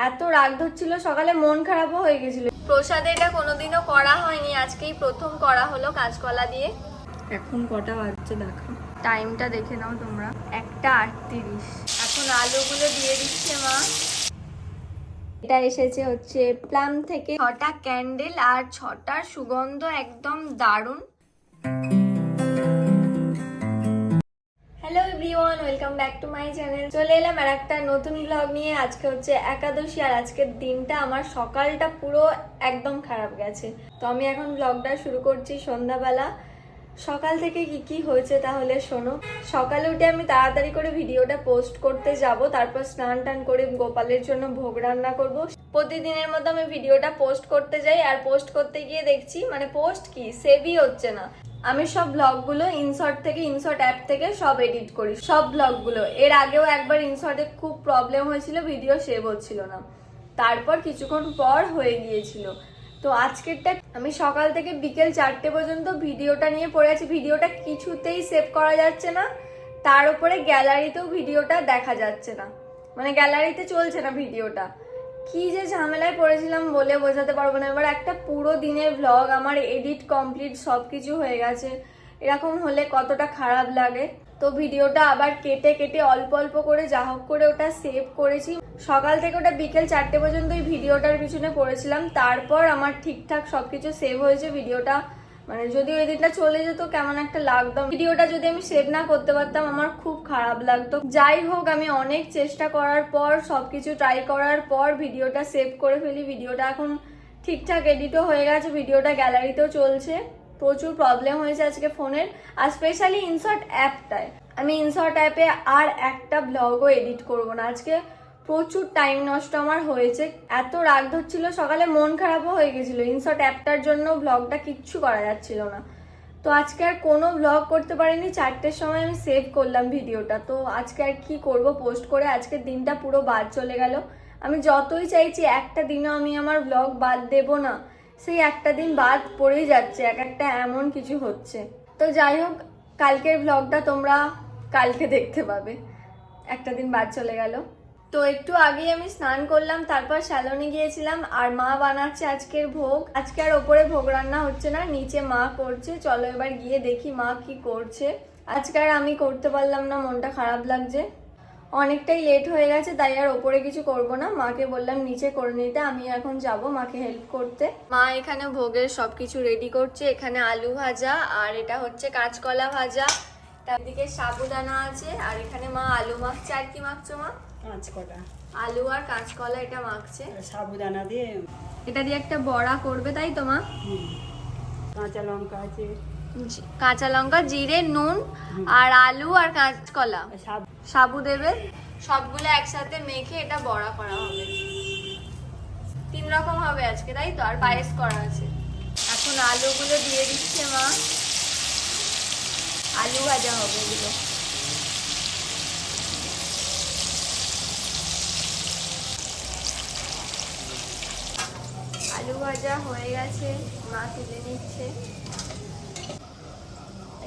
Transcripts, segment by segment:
এত রাগ ধরছিল, সকালে মন খারাপও হয়ে গেছিল। প্রসাদে এটা কোনোদিনও করা হয়নি, আজকেই প্রথম করা হলো কাঁচকলা দিয়ে। এখন কটা বাজছে দেখো, টাইমটা দেখে নাও তোমরা, 1:38। এখন আলুগুলো দিয়ে দিচ্ছে মা। এটা এসেছে হচ্ছে প্লাম থেকে, 6টা ক্যান্ডেল আর 6টার সুগন্ধ একদম দারুণ। Hello everyone, welcome back to my channel. চলে এলাম আর একটা নতুন ব্লগ নিয়ে। আজকে হচ্ছে একাদশী আর আজকের দিনটা আমার সকালটা পুরো একদম খারাপ গেছে। তো আমি এখন ব্লগটা শুরু করছি সন্ধ্যাবেলা। সকাল থেকে কি হয়েছে তাহলে শোনো। সকালে উঠে আমি তাড়াতাড়ি করে ভিডিওটা পোস্ট করতে যাব, তারপর স্নান টান করে গোপালের জন্য ভোগ রান্না করব। প্রতিদিনের মতো আমি ভিডিওটা পোস্ট করতে যাই, আর পোস্ট করতে গিয়ে দেখছি মানে পোস্ট কি সেভই হচ্ছে না। আমি সব ব্লগগুলো ইনশর্ট অ্যাপ থেকে সব এডিট করি, সব ব্লগগুলো। এর আগেও একবার ইনশর্টে খুব প্রবলেম হয়েছিল, ভিডিও সেভ হচ্ছিল না, তারপর কিছুক্ষণ পর হয়ে গিয়েছিল। তো আজকেরটা আমি সকাল থেকে বিকেল 4টে পর্যন্ত ভিডিওটা নিয়ে পড়ে আছি। ভিডিওটা কিছুতেই সেভ করা যাচ্ছে না, তার উপরে গ্যালারিতেও ভিডিওটা দেখা যাচ্ছে না, মানে গ্যালারিতে চলছে না ভিডিওটা। কি যে ঝামেলায় পড়েছিলাম বলে বোঝাতে পারবো না। এবার একটা পুরো দিনের ব্লগ আমার এডিট কমপ্লিট সবকিছু হয়ে গেছে, এরকম হলে কতটা খারাপ লাগে। তো ভিডিওটা আবার কেটে কেটে অল্প অল্প করে যা হোক করে ওটা সেভ করেছি। সকাল থেকে ওটা বিকেল 4টে পর্যন্ত ওই ভিডিওটার পিছনে পড়েছিলাম, তারপর আমার ঠিকঠাক সবকিছু সেভ হয়েছে। ভিডিওটা মানে যদি ওই দিনটা চলে যেত কেমন একটা লাগতো, ভিডিওটা যদি আমি সেভ না করতে পারতাম আমার খুব খারাপ লাগতো। যাই হোক, আমি অনেক চেষ্টা করার পর সবকিছু ট্রাই করার পর ভিডিওটা সেভ করে ফেলি। ভিডিওটা এখন ঠিকঠাক এডিটও হয়ে গেছে, ভিডিওটা গ্যালারিতেও চলছে। প্রচুর প্রবলেম হয়েছে আজকে ফোনের, আর স্পেশালি ইনশর্ট অ্যাপটায়। আমি ইনশর্ট অ্যাপে আর একটা ব্লগও এডিট করব না আজকে। প্রচুর টাইম নষ্ট আমার হয়েছে, এত রাগ ধরছিল, সকালে মন খারাপও হয়ে গেছিল। ইনশর্ট অ্যাপটার জন্য ব্লগটা কিচ্ছু করা যাচ্ছিল না। তো আজকে আর কোনো ব্লগ করতে পারিনি। 4টের সময় আমি সেভ করলাম ভিডিওটা। তো আজকে আর কি করব, পোস্ট করে আজকের দিনটা পুরো বাদ চলে গেল। আমি যতই চাইছি একটা দিনও আমি আমার ব্লগ বাদ দেব না, সেই একটা দিন বাদ পড়েই যাচ্ছে, এক একটা এমন কিছু হচ্ছে। তো যাই হোক, কালকের ব্লগটা তোমরা কালকে দেখতে পাবে, একটা দিন বাদ চলে গেল। তো একটু আগেই আমি স্নান করলাম, তারপর স্যালনে গিয়েছিলাম, আর মা বানাচ্ছে আজকের ভোগ। আজকে আর ওপরে ভোগ রান্না হচ্ছে না, নিচে মা করছে। চলো এবার গিয়ে দেখি মা কি করছে। আজকে আর আমি করতে পারলাম না, মনটা খারাপ লাগছে, অনেকটাই লেট হয়ে গেছে, তাই আর ওপরে কিছু করব না। মাকে বললাম নিচে করে নিতে, আমি এখন যাব মাকে হেল্প করতে। মা এখানে ভোগের সবকিছু রেডি করছে। এখানে আলু ভাজা, আর এটা হচ্ছে কাঁচকলা ভাজা, তারদিকে সাবুদানা আছে, আর এখানে মা আলু মাখছে। আর কি মাখছো মা? কাঁচকলা, আলু আর কাঁচকলা এটা মাখছে। সাবুদানা দিয়ে এটা দিয়ে একটা বড়া করবে, তাই তো মা? কাঁচা লঙ্কা আছে, কাঁচা লঙ্কা, জিরে, নুন, আর আলু আর কাঁচকলা, সাবু দেবে। সবগুলো একসাথে মেখে এটা বড়া করা হবে। 3 রকম হবে আজকে, তাই তো? আর পায়েস করা আছে। এখন আলুগুলো দিয়ে দিচ্ছে মা, আলু ভাজা হবে এগুলো। আলু ভাজা হয়ে গেছে, মা তুলে নিচ্ছে।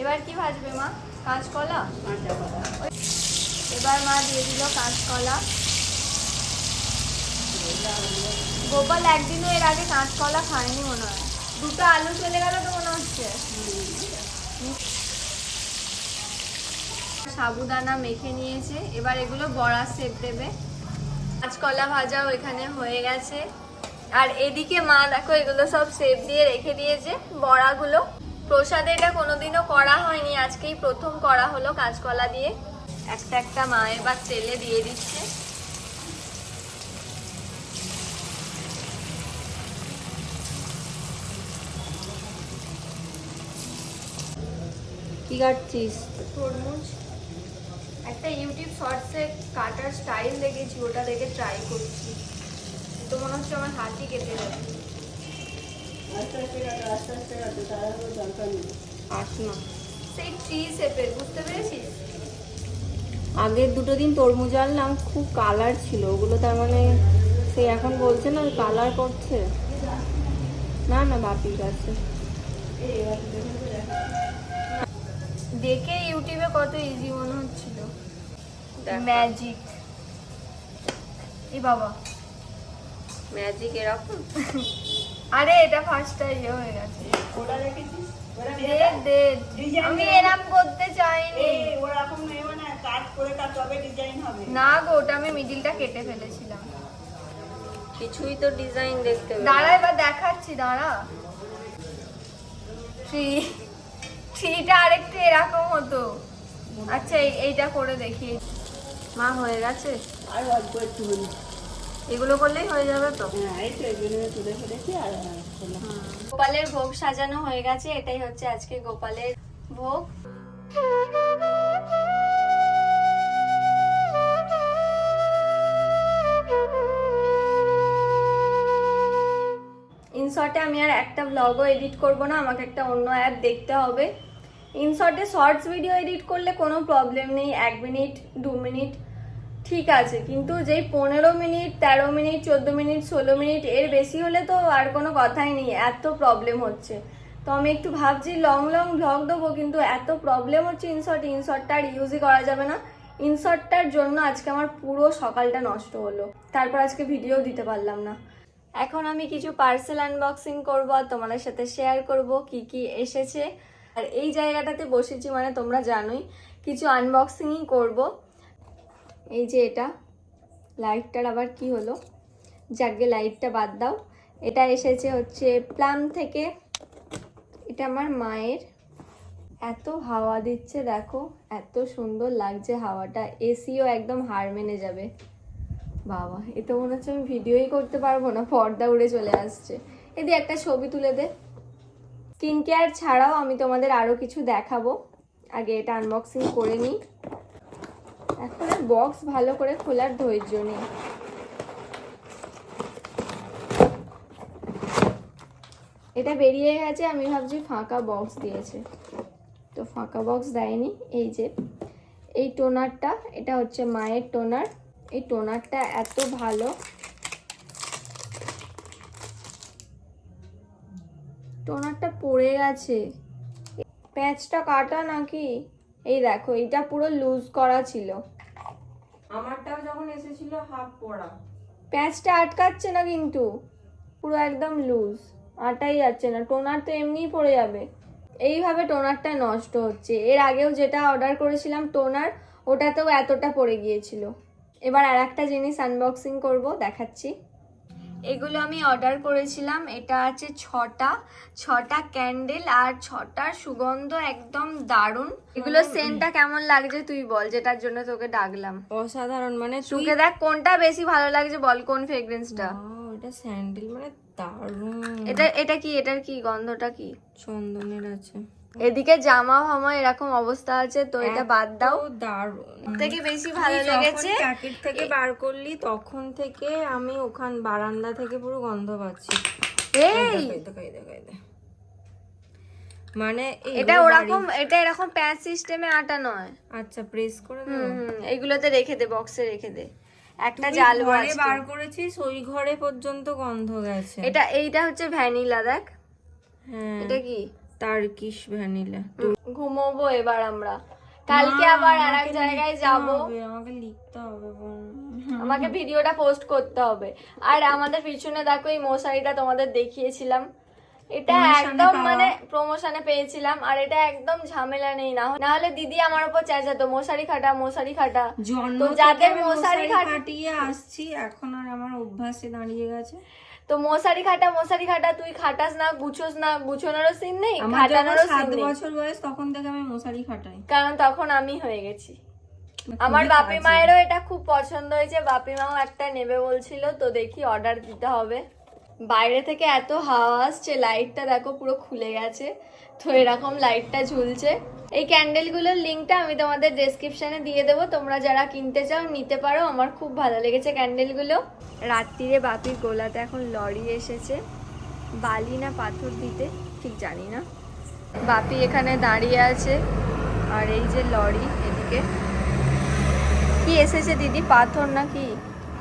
এবার কি ভাজবে মা? কাঁচকলা। এবার মা দিয়ে দিল কাঁচকলা। গোপাল একদিনও এর আগে কাঁচকলা খায়নি মনে হয়। 2টো আলু চলে গেল তো মনে হচ্ছে। সাবুদানা মেখে নিয়েছে, এবার এগুলো বড়া শেপ দেবে। কাঁচকলা ভাজাও এখানে হয়ে গেছে, আর এদিকে মা দেখো এগুলো সব শেপ দিয়ে রেখে দিয়েছে বড়াগুলো। প্রসাদে এটা কোনোদিনও করা হয়নি, আজকেই প্রথম করা হলো কাঁচকলা দিয়ে। একটা একটা মা এবার তেলে দিয়ে দিচ্ছে। কি কাটছিস? তরমুজ। একটা ইউটিউব শর্টসে কাটার স্টাইল দেখেছি, ওটা দেখে ট্রাই করছি। তো মনে হচ্ছে আমার হাতই কেটে যাবে। সেই ট্রি শেপের, বুঝতে পেরেছিস? আগের 2টো দিন তরমুজ আনলাম, খুব কালার ছিল ওগুলো, তার মানে সে এখন বলছে না কালার করছে। না না, বাপির কাছে দেখে ইউটিউবে কত ইজি মনে হচ্ছিল। ম্যাজিক। এই বাবা, ম্যাজিক এরকম। আরে এটা ফার্স্টটা ইয়ে হয়ে গেছে। ওটা রেখেছিস ওরা দে আমি এরকম করতে চাইনি। ওরকম নেই, মানে কাট করে কাট তবে ডিজাইন হবে। না গো, ওটা আমি মিডিলটা কেটে ফেলেছিলাম। কিছুই তো ডিজাইন দেখতে পেলাম না। দাঁড়া এবার দেখাচ্ছি, দাঁড়া। থ্রিটা আরেকটু এরকম হতো। আচ্ছা এইটা করে দেখি। মা হয়ে গেছে, আর অল্প একটু হলো। এগুলো করলেই হয়ে যাবে তো। হ্যাঁ এই তো এগুলো তুলে ফেলেছি আর করলাম। গোপালের ভোগ সাজানো হয়ে গেছে। এটাই হচ্ছে আজকে গোপালের ভোগ। ইনশর্টে আমি আর একটা ব্লগও এডিট করব না, আমাকে একটা অন্য অ্যাপ দেখতে হবে। ইনশর্টে শর্টস ভিডিও এডিট করলে কোনো প্রবলেম নেই, 1 মিনিট 2 মিনিট ঠিক আছে, কিন্তু যেই 15 মিনিট 13 মিনিট 14 মিনিট 16 মিনিট এর বেশি হলে তো আর কোনো কথাই নেই, এত প্রবলেম হচ্ছে। তো আমি একটু ভাবছি লং ব্লগ দেবো, কিন্তু এত প্রবলেম হচ্ছে ইনশর্টটা আর ইউজই করা যাবে না। ইনশর্টটার জন্য আজকে আমার পুরো সকালটা নষ্ট হলো, তারপর আজকে ভিডিও দিতে পারলাম না। এখন আমি কিছু পার্সেল আনবক্সিং করবো আর তোমাদের সাথে শেয়ার করব কি কি এসেছে। আর এই জায়গাটাতে বসেছি মানে তোমরা জানোই কিছু আনবক্সিংই করব। এই যে এটা লাইটটার আবার কি হলো, যাকে লাইটটা বাদ দাও। এটা এসেছে হচ্ছে প্লাম থেকে, এটা আমার মায়ের। এত হাওয়া দিচ্ছে দেখো, এত সুন্দর লাগছে হাওয়াটা, এসিও একদম হার মেনে যাবে। বাবা এ তো মনে হচ্ছে আমি ভিডিওই করতে পারবো না, পর্দা উড়ে চলে আসছে। এদি একটা ছবি তুলে দে। স্কিন কেয়ার ছাড়াও আমি তোমাদের আরো কিছু দেখাবো, আগে এটা আনবক্সিং করে নিই। এখন আর বক্স ভালো করে খোলার ধৈর্য নেই। এটা বেরিয়ে গেছে, আমি ভাবছি ফাঁকা বক্স দিয়েছে, তো ফাঁকা বক্স দেয়নি। এই যে এই টোনারটা, এটা হচ্ছে মায়ের টোনার। এই টোনারটা এত ভালো, টোনারটা পড়ে গেছে, প্যাচটা কাটা নাকি। এই দেখো এটা পুরো লুজ করা ছিল, আমারটাও যখন এসেছিল হাফ পড়া। প্যাচটা আটকাচ্ছে না কিন্তু, পুরো একদম লুজ, আটাই যাচ্ছে না। টোনার তো এমনিই পড়ে যাবে। এইভাবে টোনারটা নষ্ট হচ্ছে। এর আগেও যেটা অর্ডার করেছিলাম টোনার, ওটাতেও এতটা পড়ে গিয়েছিল। এবার আর একটা জিনিস আনবক্সিং করব, দেখাচ্ছি। এগুলো আমি অর্ডার করেছিলাম, এটা আছে 6টা ক্যান্ডেল আর 6টার সুগন্ধ একদম দারুণ। এগুলো সেন্টটা কেমন লাগছে তুই বল, যেটার জন্য তোকে ডাকলাম। অসাধারণ, মানে তোকে দেখ কোনটা বেশি ভালো লাগছে বল, কোন ফ্রেগ্রেন্সটা। এটা স্যান্ডেল, মানে দারুণ। এটার কি গন্ধটা কি? চন্দনের আছে। এদিকে জামা ফামা এরকম অবস্থা আছে, তো এটা বাদ দাও। দারুণ, থেকে বেশি ভালো লেগেছে প্যাকেট থেকে বার করলি তখন থেকে আমি ওখান বারান্দা থেকে পুরো গন্ধ পাচ্ছি। এই মানে এটা ওরকম, এটা এরকম প্যাচ সিস্টেমে আটা নয়। আচ্ছা প্রেস করে দাও। এইগুলোতে রেখে দে, বক্সে রেখে দে। একটা জ্বালবো ঘরে আজকে। বার করেছিস ওই ঘরে পর্যন্ত গন্ধ গেছে। এইটা হচ্ছে ভ্যানিলা, দেখ। হ্যাঁ এটা কি? Turkish vanilla. ঘুমোবো এবার আমরা, কালকে আবার আরেক জায়গায় যাব। আমাকে লিখতে হবে, আমাকে ভিডিওটা পোস্ট করতে হবে। আর আমাদের পিছনে দেখো এই মশারিটা তোমাদের দেখিয়েছিলাম, এটা একদম মানে প্রমোশনে পেয়েছিলাম। আর এটা একদম ঝামেলা নেই, না হলে দিদি আমার উপর চেঁচাতো মশারি খাটা। তো যাদের মশারি খাটিয়ে আসছি, এখন আর আমার অভ্যাসে দাঁড়িয়ে গেছে। তো মশারি খাটা, তুই খাটাস না, গুছোস না, গুছোনোরও সিন নেই, আমার খাটানোরও যখন সিন 7 নেই। বছর বয়স তখন থেকে আমি মশারি খাটাই, কারণ তখন আমি হয়ে গেছি। আমার বাপি মায়েরও এটা খুব পছন্দ হয়েছে, বাপি মাও একটা নেবে বলছিল, তো দেখি অর্ডার দিতে হবে। বাইরে থেকে এত হাওয়া আসছে, লাইটটা দেখো পুরো খুলে গেছে, তো এরকম লাইটটা ঝুলছে। এই ক্যান্ডেলগুলোর লিঙ্কটা আমি তোমাদের ডেসক্রিপশনে দিয়ে দেবো, তোমরা যারা কিনতে চাও নিতে পারো। আমার খুব ভালো লেগেছে ক্যান্ডেলগুলো। রাত্রিরে বাপির গোলাতে এখন লরি এসেছে, বালি না পাথর দিতে ঠিক জানি না। বাপি এখানে দাঁড়িয়ে আছে, আর এই যে লরি এদিকে কি এসেছে দিদি, পাথর নাকি?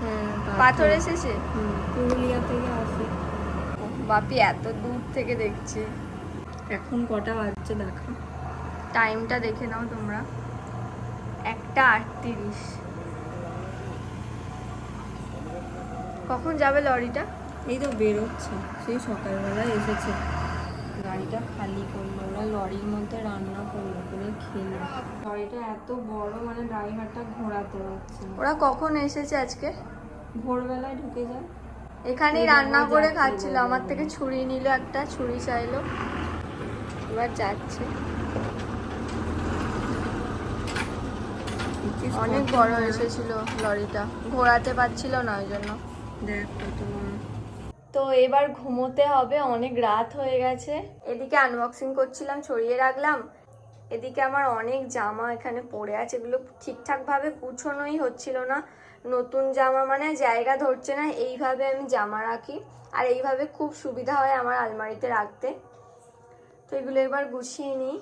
হ্যাঁ পাথর এসেছে। পুরুলিয়া থেকে আসে। বাপি এত দূর থেকে দেখছে। এখন কটা বাজছে দেখো, টাইমটা দেখে নাও তোমরা, 1:38। কখন যাবে লরিটা? এই তো বেরোচ্ছে, সেই সকালবেলায় এসেছে, গাড়িটা খালি করলো, ওরা লরির মধ্যে রান্না করলো করে খেলো। গাড়িটা এত বড়, মানে ড্রাইভারটা ঘোরাতে পারছে না। ওরা কখন এসেছে আজকে? ভোরবেলায় ঢুকে যায়। এখানেই রান্না করে খাচ্ছিল, আমার থেকে ছুরি নিল, একটা ছুরি চাইলো, এবার যাচ্ছে। অনেক বড় এসেছিল লরিটা, ঘোরাতে পারছিল না ওই জন্য। দেখ কত বড়। তো এবার ঘুমোতে হবে, অনেক রাত হয়ে গেছে। এদিকে আনবক্সিং করছিলাম, ছড়িয়ে রাখলাম। এদিকে আমার অনেক জামা এখানে পড়ে আছে, এগুলো ঠিকঠাকভাবে গুছোনোই হচ্ছিল না। নতুন জামা মানে জায়গা ধরছে না, এইভাবে আমি জামা রাখি আর এইভাবে খুব সুবিধা হয় আমার আলমারিতে রাখতে। তো এগুলো এবার গুছিয়ে নিই।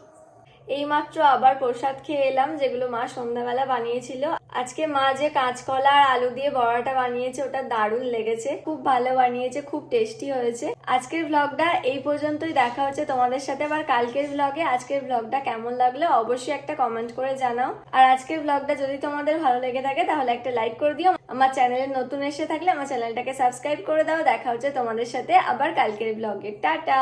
এইমাত্র আবার প্রসাদ খেয়ে এলাম, যেগুলো মা সন্ধ্যাবেলা বানিয়েছিল। আজকে মা যে কাঁচকলা আর আলু দিয়ে বড়াটা বানিয়েছে, ওটা দারুণ লেগেছে, খুব ভালো বানিয়েছে, খুব টেস্টি হয়েছে। আজকের ব্লগটা এই পর্যন্তই, দেখা হচ্ছে তোমাদের সাথে আবার কালকের ব্লগে। আজকের ব্লগটা কেমন লাগলো অবশ্যই একটা কমেন্ট করে জানাও। আর আজকের ব্লগটা যদি তোমাদের ভালো লেগে থাকে তাহলে একটা লাইক করে দিও। আমার চ্যানেলে নতুন এসে থাকলে আমার চ্যানেলটাকে সাবস্ক্রাইব করে দাও। দেখা হচ্ছে তোমাদের সাথে আবার কালকের ব্লগে। টাটা।